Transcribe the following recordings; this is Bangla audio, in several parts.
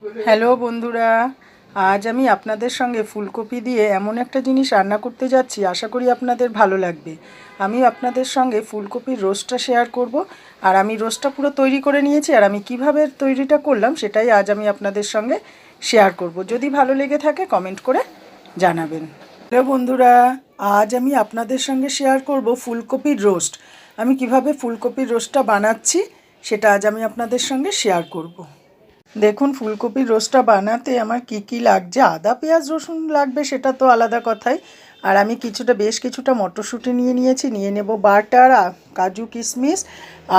হ্যালো বন্ধুরা, আজ আমি আপনাদের সঙ্গে ফুলকপি দিয়ে এমন একটা জিনিস রান্না করতে যাচ্ছি, আশা করি আপনাদের ভালো লাগবে। আমি আপনাদের সঙ্গে ফুলকপির রোস্টটা শেয়ার করব। আর আমি রোস্টটা পুরো তৈরি করে নিয়েছি, আর আমি কিভাবে তৈরিটা করলাম সেটাই আজ আমি আপনাদের সঙ্গে শেয়ার করব। যদি ভালো লেগে থাকে কমেন্ট করে জানাবেন। হ্যালো বন্ধুরা, আজ আমি আপনাদের সঙ্গে শেয়ার করব ফুলকপির রোস্ট। আমি কিভাবে ফুলকপির রোস্টটা বানাচ্ছি সেটা আজ আমি আপনাদের সঙ্গে শেয়ার করব। দেখুন, ফুলকপির রোস্টটা বানাতে আমার কি লাগছে। আদা পেঁয়াজ রসুন লাগবে, সেটা তো আলাদা কথাই। আর আমি বেশ কিছুটা মটরশুঁটি নিয়েছি, নিয়ে নেব বাটার, কাজু কিশমিশ,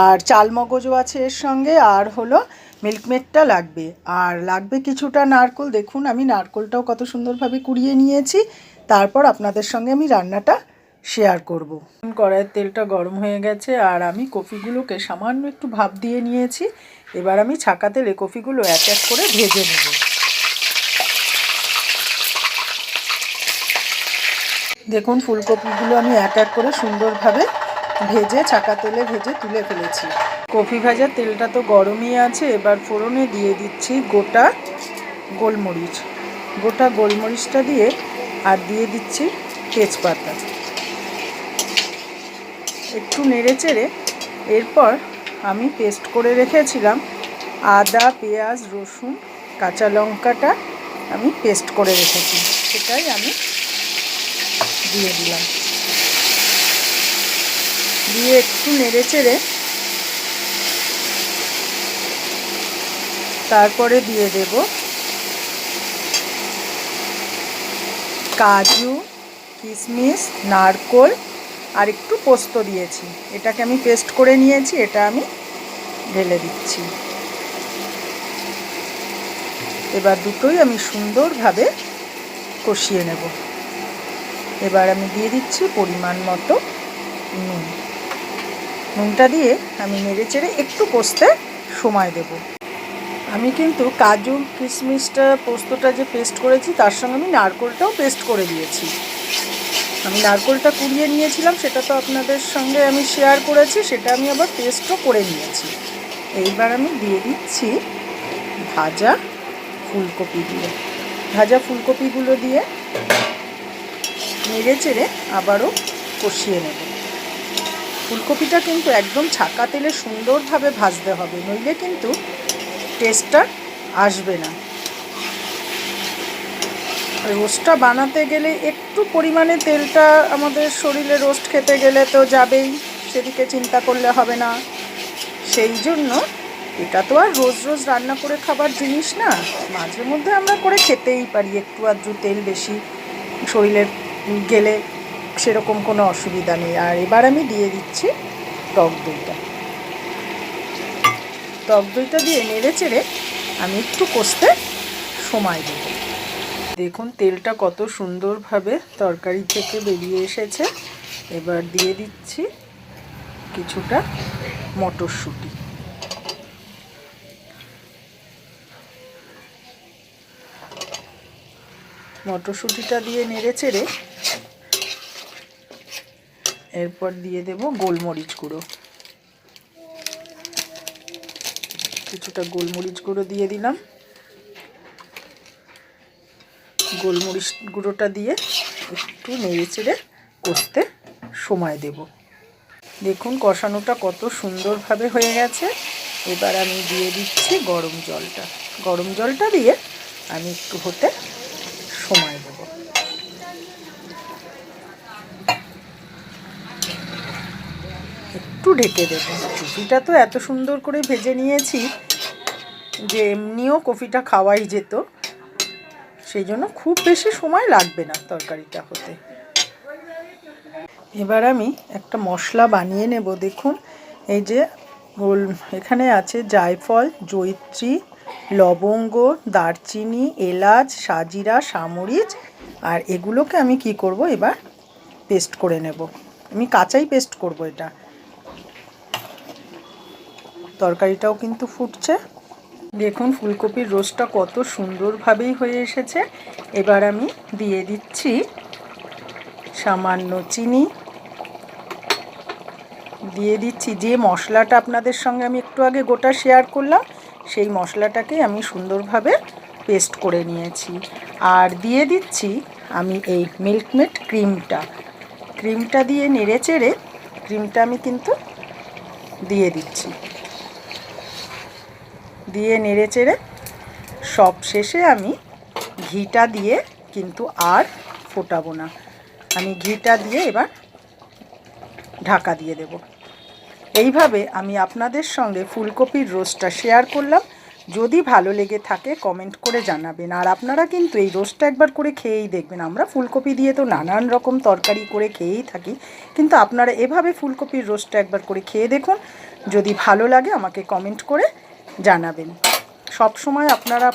আর চালমগজও আছে এর সঙ্গে, আর হলো মিল্কমেডটা লাগবে, আর লাগবে কিছুটা নারকেল। দেখুন আমি নারকেলটাও কত সুন্দরভাবে কুড়িয়ে নিয়েছি। তারপর আপনাদের সঙ্গে আমি রান্নাটা শেয়ার করব। কড়াইয়ের তেলটা গরম হয়ে গেছে, আর আমি কপিগুলোকে সামান্য একটু ভাপ দিয়ে নিয়েছি। এবার আমি ছাঁকা তেলে কপিগুলো এক এক করে ভেজে নেব। দেখুন, ফুলকপিগুলো আমি এক এক করে সুন্দরভাবে ছাঁকা তেলে ভেজে তুলে ফেলেছি। কপি ভাজার তেলটা তো গরমই আছে। এবার ফোড়নে দিয়ে দিচ্ছি গোটা গোলমরিচটা দিয়ে, আর দিয়ে দিচ্ছি তেজপাতা। একটু নেড়ে চেড়ে এরপর আমি পেস্ট করে রেখেছিলাম আদা পেঁয়াজ রসুন কাঁচা লঙ্কাটা আমি পেস্ট করে রেখেছি, সেটাই আমি দিয়ে দিলাম। দিয়ে একটু নেড়ে চেড়ে তারপরে দিয়ে দেব কাজু কিশমিশ নারকেল আর একটু পোস্ত দিয়েছি। এটাকে আমি পেস্ট করে নিয়েছি, এটা আমি ঢেলে দিচ্ছি। এবার দুটোই আমি সুন্দরভাবে কষিয়ে নেব। এবার আমি দিয়ে দিচ্ছি পরিমাণ মতো নুনটা দিয়ে আমি নেড়ে চেড়ে একটু কষতে সময় দেব। আমি কিন্তু কাজু কিশমিশটা পোস্তটা যে পেস্ট করেছি তার সঙ্গে আমি নারকেলটাও পেস্ট করে দিয়েছি। আমি নারকেলটা কুড়িয়ে নিয়েছিলাম, সেটা তো আপনাদের সঙ্গে আমি শেয়ার করেছি, সেটা আমি আবার পেস্টও করে নিয়েছি। এইবার আমি দিয়ে দিচ্ছি ভাজা ফুলকপিগুলো দিয়ে নেড়ে চেড়ে আবারও কষিয়ে নেব। ফুলকপিটা কিন্তু একদম ছাঁকা তেলে সুন্দরভাবে ভাজতে হবে, নইলে কিন্তু টেস্টটা আসবে না। রোস্টটা বানাতে গেলে একটু পরিমাণে তেলটা আমাদের শরীরে রোস্ট খেতে গেলে তো যাবেই, সেদিকে চিন্তা করলে হবে না। সেই জন্য এটা তো আর রোজ রোজ রান্না করে খাবার জিনিস না, মাঝে মধ্যে আমরা করে খেতেই পারি। একটু আধটু তেল বেশি শরীরে গেলে সেরকম কোনো অসুবিধা নেই। আর এবার আমি দিয়ে দিচ্ছি টক দইটা দিয়ে নেড়ে চেড়ে আমি একটু কষতে সময় দেব। দেখুন তেলটা কত সুন্দরভাবে তরকারি থেকে বেরিয়ে এসেছে। এবার দিয়ে দিচ্ছি কিছুটা মটরশুঁটিটা দিয়ে নেড়ে চেড়ে এরপর দিয়ে দেব গোলমরিচ গুঁড়ো। কিছুটা গোলমরিচ গুঁড়ো দিয়ে দিলাম। গোলমরিচ গুঁড়োটা দিয়ে একটু নেড়ে চেড়ে কষতে সময় দেব। দেখুন কষানোটা কত সুন্দরভাবে হয়ে গেছে। এবার আমি দিয়ে দিচ্ছি গরম জলটা দিয়ে আমি একটু হতে সময় দেব। একটু ঢেকে দেব। কফিটা তো এত সুন্দর করে ভেজে নিয়েছি যে এমনিও কফিটা খাওয়াই যেত, সেই জন্য খুব বেশি সময় লাগবে না তরকারিটা হতে। এবার আমি একটা মশলা বানিয়ে নেব। দেখুন এই যে এখানে আছে জায়ফল জয়িত্রী লবঙ্গ দারচিনি এলাচ সাজিরা সামরিচ, আর এগুলোকে আমি কি করব এবার পেস্ট করে নেব। আমি কাঁচাই পেস্ট করব। এটা তরকারিটাও কিন্তু ফুটছে। দেখুন ফুলকপির রোস্টটা কত সুন্দরভাবেই হয়ে এসেছে। এবার আমি দিয়ে দিচ্ছি সামান্য চিনি, দিয়ে দিচ্ছি যে মশলাটা আপনাদের সঙ্গে আমি একটু আগে গোটা শেয়ার করলাম সেই মশলাটাকে আমি সুন্দরভাবে পেস্ট করে নিয়েছি। আর দিয়ে দিচ্ছি আমি এই মিল্কমেড ক্রিমটা দিয়ে নেড়ে চেড়ে ক্রিমটা আমি কিন্তু দিয়ে দিচ্ছি। দিয়ে নেড়ে চেড়ে সব শেষে আমি ঘিটা দিয়ে কিন্তু আর ফোটাবো না, আমি ঘিটা দিয়ে এবার ঢাকা দিয়ে দেব। এইভাবে আমি আপনাদের সঙ্গে ফুলকপির রোস্টটা শেয়ার করলাম। যদি ভালো লেগে থাকে কমেন্ট করে জানাবেন। আর আপনারা কিন্তু এই রোস্টটা একবার করে খেয়েই দেখবেন। আমরা ফুলকপি দিয়ে তো নানান রকম তরকারি করে খেয়েই থাকি, কিন্তু আপনারা এভাবে ফুলকপির রোস্টটা একবার করে খেয়ে দেখুন। যদি ভালো লাগে আমাকে কমেন্ট করে জানাবেন। সব সময় আপনারা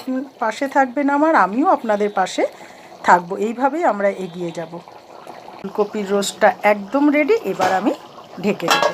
পাশে থাকবেন আমার, আমিও আপনাদের পাশে থাকবো। এইভাবেই আমরা এগিয়ে যাব। ফুলকপির রোস্টটা একদম রেডি। এবার আমি ঢেকে দেবো।